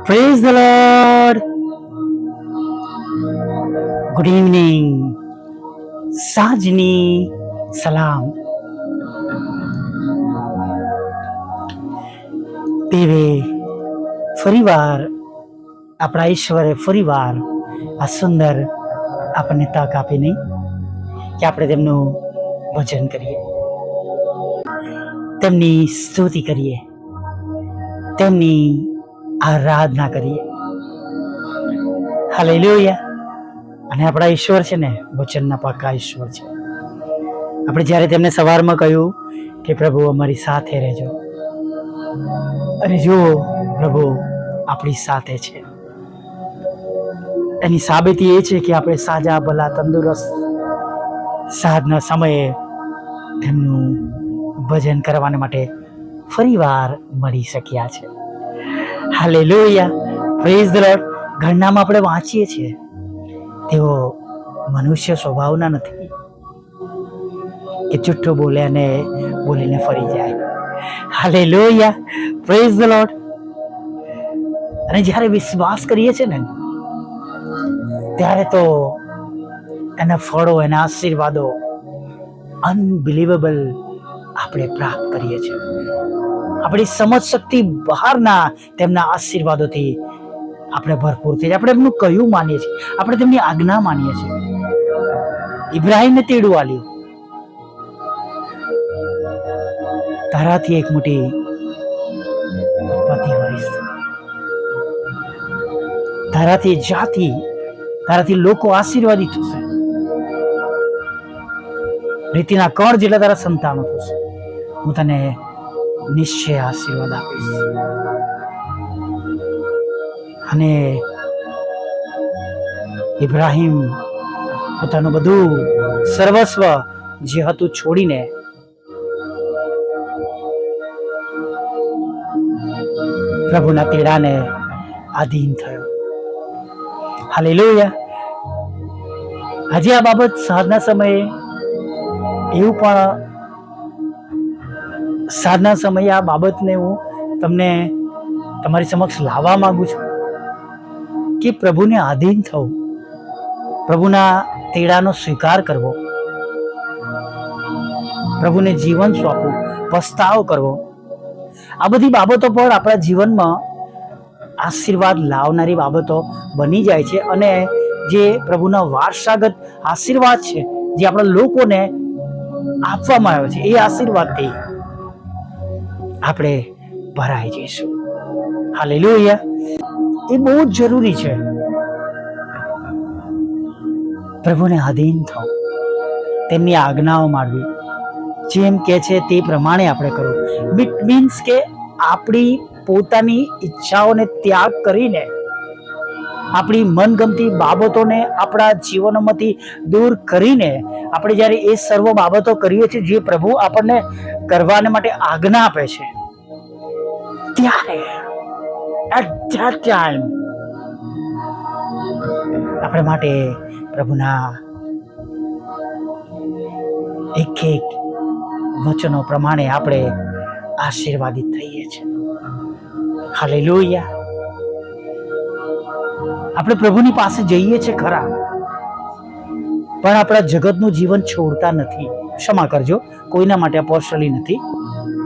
Praise the Lord. Good evening. સાંજની સલામ. દેવે ફરીવાર આપણા ઈશ્વરે ફરીવાર આ સુંદર આપણને તક આપી નહીં કે આપણે તેમનું ભજન કરીએ, તેમની સ્તુતિ કરીએ, તેમની આરાધના કરીએ. હાલેલુયા. અને આપણા ઈશ્વર છે ને વચનના પાકા ઈશ્વર છે. આપણે જ્યારે તેમને સવારમાં કહ્યું કે પ્રભુ અમારી સાથે રહેજો, અને જુઓ પ્રભુ આપણી સાથે છે, એની સાબિતી એ છે કે આપણે સાજા ભલા તંદુરસ્ત સાંજના સમયે તેમનું ભજન કરવા માટે ફરીવાર મળી શક્યા છે. હાલેલુયા. Praise the lord. ઘરનામાં આપણે વાંચીએ છીએ તેઓ મનુષ્ય સ્વભાવના નથી કે જુઠ્ઠું બોલે અને બોલીને ફરી જાય. હાલેલુયા. Praise the lord. અને જ્યારે વિશ્વાસ કરીએ છીએ ને ત્યારે તો એના ફળો, એના આશીર્વાદો અનબિલીવેબલ આપણે પ્રાપ્ત કરીએ છીએ. આપણી સમજ શક્તિ બહારના તેમના આશીર્વાદોથી આપણે ભરપૂર થઈ જાય. આપણે એમનું કયું માનીએ છીએ, આપણે તેમની આજ્ઞા માનીએ છીએ. ઇબ્રાહીમને તેડું આલ્યું, તારાથી એક મોટી ઉત્પત્તિ હોઈશ, તારાથી જાતિ, તારાથી લોકો આશીર્વાદિત થશે, રીતિના કણ જેટલા તારા સંતાનો થશે, હું તને નિશ્ચય આશીર્વાદ આપીશ. અને ઇબ્રાહીમ પોતાનું બધું સર્વસ્વ જે હતું છોડીને પ્રભુના તેડાને આધીન થયો. હાલેલુયા. આજે આ બાબત સાંજના સમયે એવું પણ સાંજના સમયે આ બાબતને હું તમને તમારી સમક્ષ લાવવા માંગુ છું કે પ્રભુને આધીન થવું, પ્રભુના તેડાનો સ્વીકાર કરવો, પ્રભુને જીવન સોંપવું, પસ્તાવ કરવો, આ બધી બાબતો પર આપણા જીવનમાં આશીર્વાદ લાવનારી બાબતો બની જાય છે. અને જે પ્રભુના વારસાગત આશીર્વાદ છે, જે આપણા લોકોને આપવામાં આવ્યો છે, એ આશીર્વાદથી આપણે ભરાઈ જઈશું. હાલેલુયા. એ બહુ જ જરૂરી છે. પ્રભુને આધીન થવું, તેમની આજ્ઞાઓ માનવી, જેમ કે છે તે પ્રમાણે આપણે કરવું. ઇટ મીન્સ કે આપણી પોતાની ઈચ્છાઓને ત્યાગ કરીને, આપણી મનગમતી બાબતોને આપણા જીવનમાંથી દૂર કરીને આપણે જ્યારે એ સર્વ બાબતો કરીએ છીએ જે પ્રભુ આપણને કરવાને માટે આજ્ઞા આપે છે, ત્યારે at that time આપણે માટે પ્રભુના એક એક વચનો પ્રમાણે આપણે આશીર્વાદિત થઈએ છીએ. હાલેલુયા. આપણે પ્રભુની પાસે જઈએ છીએ ખરા, પણ આપણા જગતનું જીવન છોડતા નથી. ક્ષમા કરજો, કોઈના માટે પર્સનલી નથી,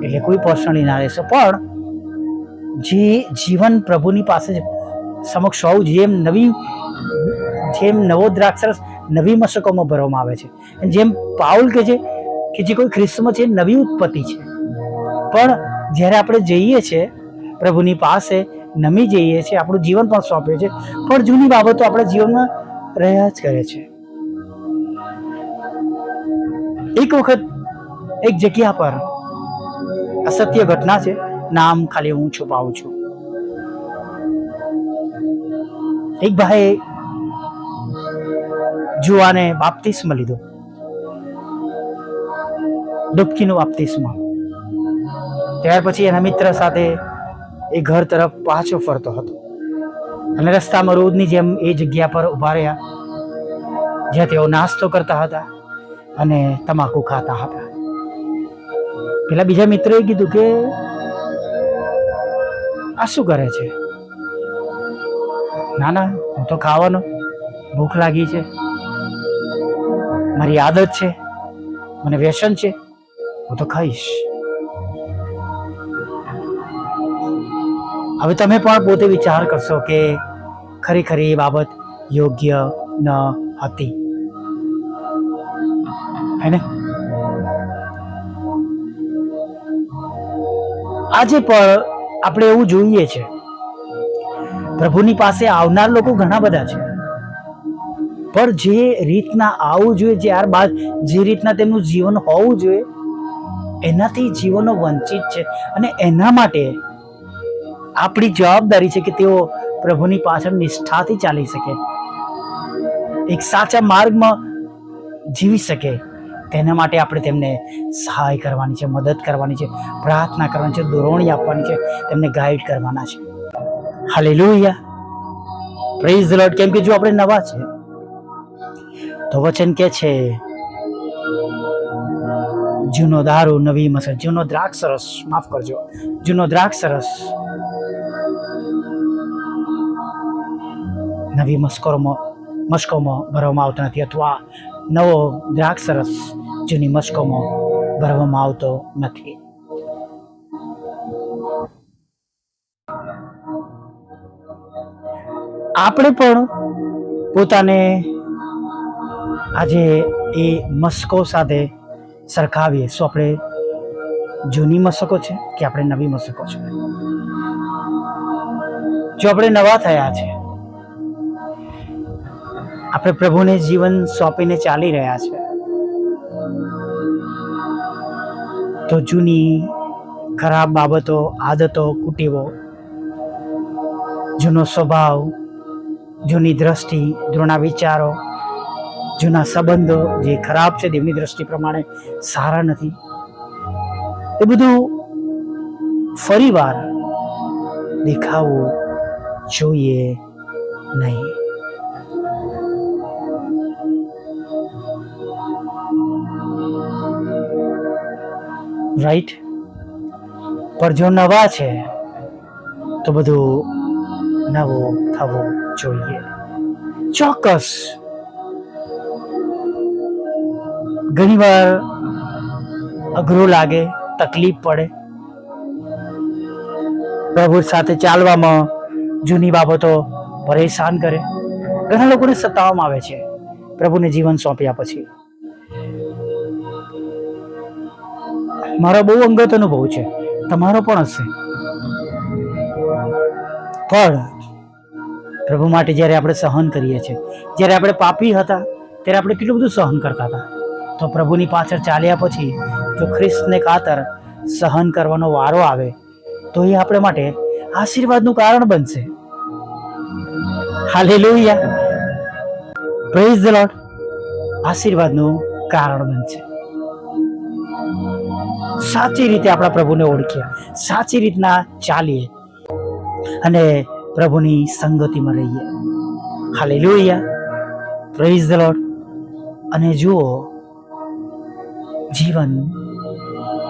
એટલે કોઈ પર્સનલી ના રહેશે, પણ જે જીવન પ્રભુની પાસે સમક્ષ હોવું, જેમ નવો દ્રાક્ષરસ નવી મશકોમાં ભરવામાં આવે છે, જેમ પાઉલ કહે છે કે જે કોઈ ખ્રિસ્તમાં છે નવી ઉત્પત્તિ છે. પણ જ્યારે આપણે જઈએ છીએ પ્રભુની પાસે, નમી જઈએ છીએ, આપણું જીવન પણ સોંપે છે, પણ જૂની બાબતો આપણા જીવનમાં રહ્યા જ કરે છે. એક વખત એક જગ્યા પર અસત્ય ઘટના છે, નામ ખાલી હું છુપાવું છું. એક ભાઈ જુવાને બાપ્તિસ્મા લીધો, ડૂબકીનો બાપ્તિસ્મા. ત્યાર પછી એના મિત્ર સાથે એ ઘર તરફ પાછો ફરતો હતો, અને રસ્તામાં રોજની જેમ એ જગ્યા પર ઉભા રહ્યા જ્યાં તેઓ નાસ્તો કરતા હતા અને તમાકુ ખાતા હતા. પેલા બીજા મિત્રોએ કીધું કે આ શું કરે છે? ના ના, હું તો ખાવાનો, ભૂખ લાગી છે, મારી આદત છે, મને વ્યસન છે, હું તો ખાઈશ. હવે તમે પણ પોતે વિચાર કરશો કે ખરેખર એ બાબત યોગ્ય ન હતી, હે ને? આજે પણ આપણે એવું જોઈએ છે, પ્રભુની પાસે આવનાર લોકો ઘણા બધા છે, પણ જે રીતના આવવું જોઈએ, ત્યારબાદ જે રીતના તેમનું જીવન હોવું જોઈએ, એનાથી જીવનો વંચિત છે. અને એના માટે આપણી જવાબદારી છે કે તેઓ પ્રભુની પાછળ નિષ્ઠાથી ચાલી શકે, એક સાચા માર્ગમાં જીવી શકે. તેના માટે આપણે તેમને સહાય કરવાની છે, મદદ કરવાની છે, પ્રાર્થના કરવાની છે, દોરવણી આપવાની છે, તેમને ગાઈડ કરવાના છે. Hallelujah, praise the lord. કેમ કે જો આપણે નવા છે તો વચન કે છે, જૂનો દારૂ નવી મસક, જૂનો દ્રાક્ષરસ, માફ કરજો, જૂનો દ્રાક્ષરસ નવી મસ્કોમાં ભરવામાં આવતો નથી, અથવા નવો દ્રાક્ષરસ જૂની મસ્કોમાં ભરવામાં આવતો નથી. આપણે પણ પોતાને આજે એ મસ્કો સાથે સરખાવીએ. શું આપણે જૂની મસ્કો છે કે આપણે નવી મસ્કો છે? જો આપણે નવા થયા છે, આપણે પ્રભુને જીવન સોંપીને ચાલી રહ્યા છે, તો જૂની ખરાબ બાબતો, આદતો, કુટેવો, જૂનો સ્વભાવ, જૂની દ્રષ્ટિ, જૂના વિચારો, જૂના સંબંધો જે ખરાબ છે, દેવની દ્રષ્ટિ પ્રમાણે સારા નથી, એ બધું ફરીવાર દેખાવું જોઈએ નહીં. રાઈટ? પણ જો નવા છે તો બધું નવું થવું જોઈએ. ચોક્કસ ઘણીવાર અઘરું લાગે, તકલીફ પડે, પ્રભુ સાથે ચાલવામાં જૂની બાબતો પરેશાન કરે. ઘણા લોકોને સતાવવામાં આવે છે પ્રભુને જીવન સોંપ્યા પછી. મારો બહુ અંગત અનુભવ છે, તમારો પણ હશે. પણ પ્રભુ માટે જ્યારે આપણે સહન કરીએ છીએ, જ્યારે આપણે પાપી હતા ત્યારે આપણે કેટલું બધું સહન કરતા હતા, તો પ્રભુની પાછળ ચાલ્યા પછી જો ખ્રિસ્તને ખાતર સહન કરવાનો વારો આવે તો એ આપણે માટે આશીર્વાદનું કારણ બનશે. Hallelujah, praise the lord. આશીર્વાદનું કારણ બનશે. સાચી રીતે આપણા પ્રભુને ઓળખીએ, સાચી રીતના ચાલીએ અને પ્રભુની સંગતિમાં રહીએ. Hallelujah, praise the lord. અને જુઓ જીવન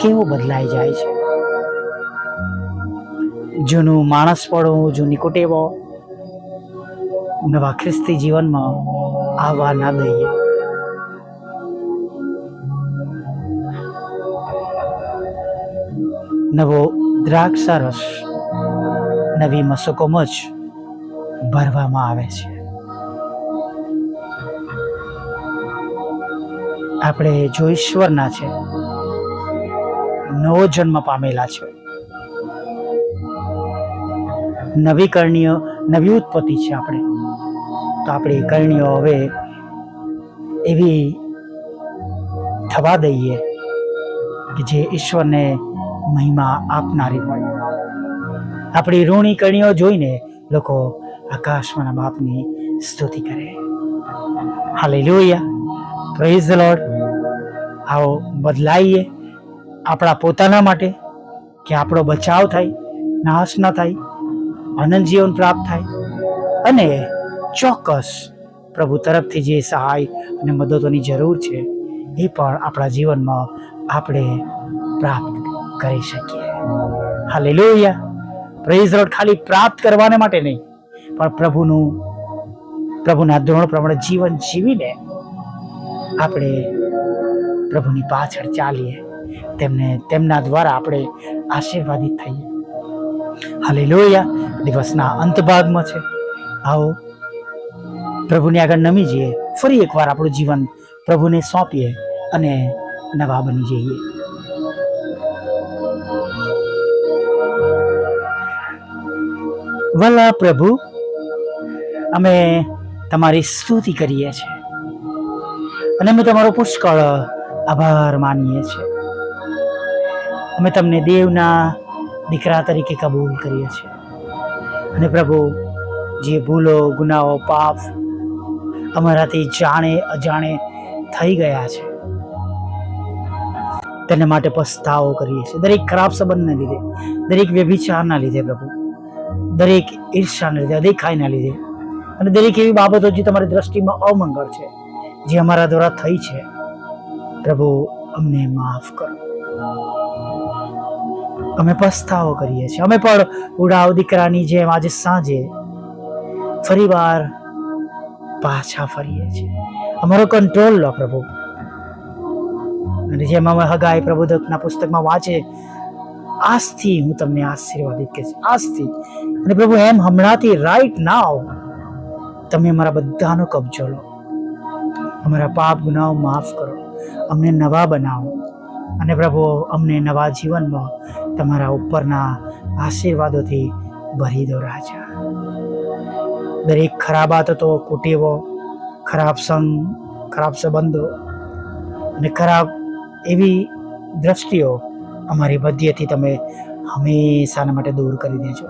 કેવું બદલાઈ જાય છે. જૂનું માણસપણું, જૂની કુટેવો નવા ખ્રિસ્તી જીવનમાં આવવા ના દઈએ. નવો દ્રાક્ષરસ નવી મસકોમાં જ ભરવામાં આવે છે. આપણે જો ઈશ્વરના છે, નવો જન્મ પામેલા છે, નવી કરણીઓ, નવી ઉત્પત્તિ છે આપણે, તો આપણી કરણીઓ હવે એવી થવા દઈએ કે જે ઈશ્વરને મહિમા આપનારી હોય. આપણી ઋણી કરણીઓ જોઈને લોકો આકાશમાંના બાપની સ્તુતિ કરે. Hallelujah, praise the lord. આવો બદલાઈએ આપણા પોતાના માટે, કે આપણો બચાવ થાય, નાશ ન થાય, અનંત જીવન પ્રાપ્ત થાય, અને ચોક્કસ પ્રભુ તરફથી જે સહાય અને મદદોની જરૂર છે એ પણ આપણા જીવનમાં આપણે પ્રાપ્ત કરી શકીએ. Hallelujah, praise the lord. ખાલી પ્રાપ્ત કરવાને માટે નહીં, પણ પ્રભુના ધોરણ પ્રમાણે જીવન જીવીને આપણે પ્રભુની પાછળ ચાલીએ, તેમના દ્વારા આપણે આશીર્વાદિત થઈએ. હાલેલુયા. દિવસના અંત ભાગમાં છે. આવો પ્રભુની આગળ નમી જઈએ, ફરી એકવાર આપણું જીવન પ્રભુને સોંપીએ અને નવા બની જઈએ. વલ્લા પ્રભુ, અમે તમારી સ્તુતિ કરીએ છીએ અને અમે તમારો પુષ્કળ આભાર માનીએ છીએ. અમે તમને દેવના દીકરા તરીકે કબૂલ કરીએ છીએ અને પ્રભુ, જે ભૂલો, ગુનાઓ, પાપ અમારાથી જાણે અજાણે થઈ ગયા છે તેના માટે પસ્તાવો કરીએ છીએ. દરેક ખરાબ સંબંધને લીધે, દરેક વ્યભિચારના લીધે પ્રભુ, દરેક ઈર્ષાના લીધે, અદેખાઈના લીધે અને દરેક એવી બાબતો જે તમારી દ્રષ્ટિમાં અમંગળ છે, જે અમારા દ્વારા થઈ છે, પ્રભુ અમને માફ કરો. અમે પસ્તાવો કરીએ છીએ. અમે પણ ઉડાવ દીકરાની જેમ આજે સાંજે ફરીવાર પાછા ફરીએ છીએ. અમારો કંટ્રોલ લો પ્રભુ. અને જેમ અમે હગાઈ પ્રબોધકના પુસ્તકમાં વાંચે, આજથી હું તમને આશીર્વાદિત કહીશ, આજથી. અને પ્રભુ, એમ હમણાંથી, રાઈટ નાવ તમે અમારા બધાનો કબજો લો. અમારા પાપ ગુનાઓ માફ કરો, અમને નવા બનાવો અને પ્રભુ, અમને નવા જીવનમાં તમારા ઉપરના આશીર્વાદોથી ભરી દો રાજા. દરેક ખરાબ આદતો, કુટેવો, ખરાબ સંગ, ખરાબ સંબંધો અને ખરાબ એવી દ્રષ્ટિઓ અમારી મધ્યથી તમે હંમેશાના માટે દૂર કરી દેજો.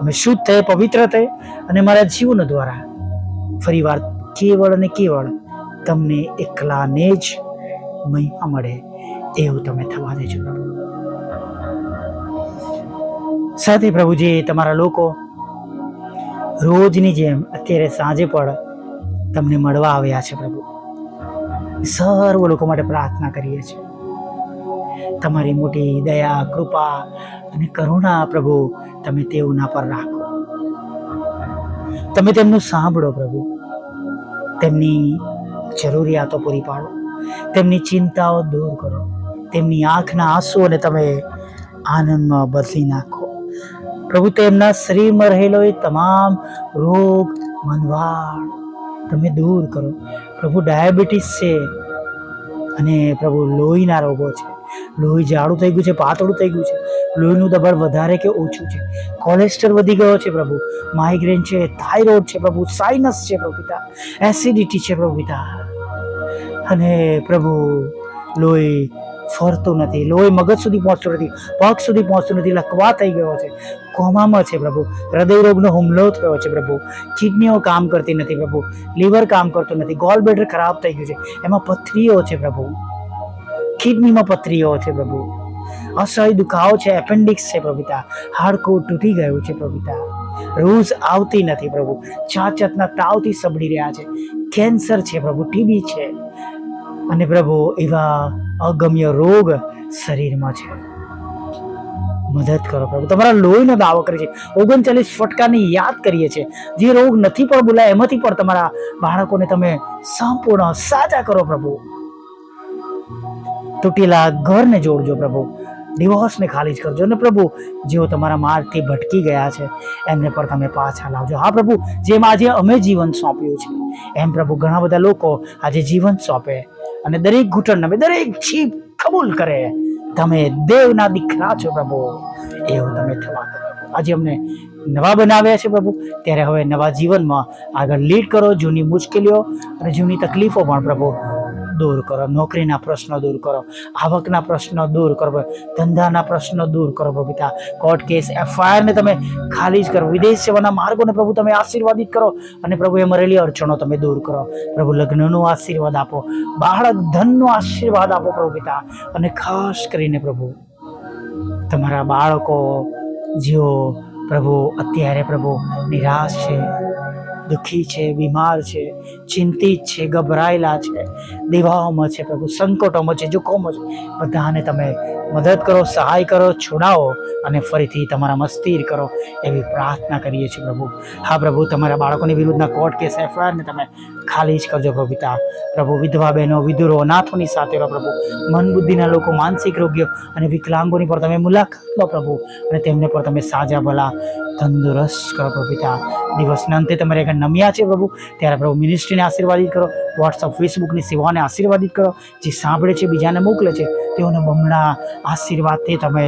અમે શુદ્ધ થઈ, પવિત્ર થઈ અને મારા જીવન દ્વારા ફરીવાર કેવળ અને કેવળ તમને એકલાને જ મહિમા મળે એવું તમે થવા દેજો. સાથે પ્રભુ, જે તમારા લોકો રોજની જેમ અત્યારે સાંજે પણ તમને મળવા આવ્યા છે પ્રભુ, સર્વ લોકો માટે પ્રાર્થના કરીએ છીએ. તમારી મોટી દયા, કૃપા અને કરુણા પ્રભુ તમે તેઓના પર રાખો. તમે તેમનું સાંભળો પ્રભુ, તેમની જરૂરિયાતો પૂરી પાડો, તેમની ચિંતાઓ દૂર કરો, તેમની આંખના આંસુઓને તમે આનંદમાં બદલી નાખો પ્રભુ. તેમના શરીરમાં રહેલો એ તમામ રોગ, મંદવાડ તમે દૂર કરો પ્રભુ. ડાયાબિટીસ છે અને પ્રભુ લોહીના રોગો છે, લોહી જાડું થઈ ગયું છે, પાતળું થઈ ગયું છે, લોહીનું દબાણ વધારે કે ઓછું છે, કોલેસ્ટ્રોલ વધી ગયો છે પ્રભુ, માઇગ્રેન છે, થાઇરોઇડ છે પ્રભુ, સાઇનસ છે પ્રભુ પિતા, એસિડિટી છે પ્રભુ પિતા. અને પ્રભુ, લોહી ફરતું નથી, લોહી મગજ સુધી પહોંચતું નથી, પગ સુધી પહોંચતું નથી, લકવા થઈ ગયો છે, કોમામાં છે પ્રભુ, હૃદય રોગનો હુમલો થયો છે પ્રભુ, કિડનીઓ કામ કરતી નથી પ્રભુ, લીવર કામ કરતું નથી, ગોલ બ્લેડર ખરાબ થઈ ગયું છે, એમાં પથરીઓ છે પ્રભુ, કિડનીમાં પથરીઓ છે પ્રભુ, અસહ્ય દુખાવો છે, એપેન્ડિક્સ છે પ્રભુતા, હાડકું તૂટી ગયું છે પ્રભુતા, રોજ આવતી નથી પ્રભુ, જાતના તાવથી સબડી રહ્યા છે, કેન્સર છે પ્રભુ, ટીબી છે અને પ્રભુ એવા અગમ્ય રોગ શરીરમાં છે. મદદ કરો પ્રભુ. તમારા લોહીનો દાવો કરે છે, 39 ફટકાની યાદ કરીએ છીએ, જે રોગ નથી પણ બોલાય એમાંથી પણ તમારા બાળકોને તમે સંપૂર્ણ સાજા કરો પ્રભુ. તૂટેલા ઘરને જોડજો પ્રભુ, ડિવોર્સને ખાલી જ કરજો અને પ્રભુ, જેઓ તમારા માર્ગથી ભટકી ગયા છે એમને પણ તમે પાછા લાવજો. હા પ્રભુ, જેમ આજે અમે જીવન સોંપ્યું છે એમ પ્રભુ ઘણા બધા લોકો આજે જીવન સોંપે અને દરેક ઘૂંટણ નમે, દરેક જીભ કબૂલ કરે તમે દેવના દીકરા છો પ્રભુ, એવું તમે થવા દો. આજે અમને નવા બનાવ્યા છે પ્રભુ, ત્યારે હવે નવા જીવનમાં આગળ લીડ કરો. જૂની મુશ્કેલીઓ અને જૂની તકલીફો પણ પ્રભુ દૂર કરો, નોકરીના પ્રશ્નો દૂર કરો, આવકના પ્રશ્નો દૂર કરો, ધંધાના પ્રશ્નો દૂર કરો પ્રભુ પિતા, કોર્ટ કેસ, FIR ને તમે ખાલી જ કરો, વિદેશ સેવાના માર્ગોને પ્રભુ તમે આશીર્વાદિત કરો અને પ્રભુ એ મરેલી અડચણો તમે દૂર કરો પ્રભુ. લગ્નનો આશીર્વાદ આપો, બાળક ધનનો આશીર્વાદ આપો પ્રભુ પિતા. અને ખાસ કરીને પ્રભુ, તમારા બાળકો જેઓ પ્રભુ અત્યારે પ્રભુ નિરાશ છે, દુઃખી છે, બીમાર છે, ચિંતિત છે, ગભરાયેલા છે, દેવાઓમાં છે પ્રભુ, સંકટોમાં છે, જોખમો છે, બધાને તમે મદદ કરો, સહાય કરો, છોડાવો અને ફરીથી તમારામાં સ્થિર કરો એવી પ્રાર્થના કરીએ છીએ પ્રભુ. હા પ્રભુ, તમારા બાળકોની વિરુદ્ધના કોર્ટ કેસ એફઆઈઆરને તમે ખાલી જ કરજો પ્રભુ પિતા. પ્રભુ, વિધવા બહેનો, વિધુરો, અનાથોની સાથે રહો પ્રભુ. મન બુદ્ધિના લોકો, માનસિક રોગીઓ અને વિકલાંગોની પર તમે મુલાકાત લો પ્રભુ, અને તેમને પર તમે સાજા ભલા તંદુરસ્ત કરો પ્રભુ પિતા. દિવસના અંતે તમારે આગળ નમ્યા છે પ્રભુ, ત્યારે પ્રભુ મિનિસ્ટ્રીને આશીર્વાદિત કરો, વોટ્સઅપ ફેસબુકની સેવાને આશીર્વાદિત કરો, જે સાંભળે છે બીજાને મોકલે છે તેઓને બમણા આશીર્વાદથી તમે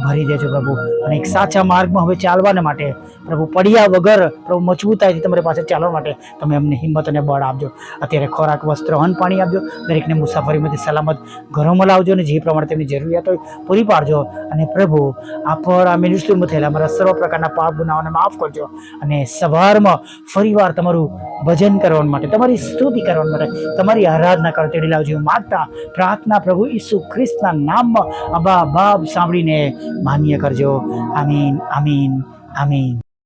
ભરી દેજો પ્રભુ. અને એક સાચા માર્ગમાં હવે ચાલવાને માટે પ્રભુ, પડ્યા વગર પ્રભુ મજબૂતાઈથી તમારી પાસે ચાલવા માટે તમે અમને હિંમત અને બળ આપજો. અત્યારે ખોરાક, વસ્ત્ર, અન્ન, પાણી આપજો. દરેકને મુસાફરીમાંથી સલામત ઘરોમાં લાવજો અને જે પ્રમાણે તેમની જરૂરિયાત હોય પૂરી પાડજો. અને પ્રભુ, આ મિનિસ્ટ્રીમાં થયેલા અમારા સર્વ પ્રકારના પાપ ગુનાઓને માફ કરજો. અને સવારમાં ફરીવાર તમારું ભજન કરવા માટે, તમારી સ્તુતિ કરવા માટે, તમારી આરાધના કરવા તેડી લાવજો માગતા પ્રાર્થના પ્રભુ ઈસુ ખ્રિસ્તના નામમાં અબા બાપ સાંભળીને માન્ય કરજો. આમીન, આમીન, આમીન.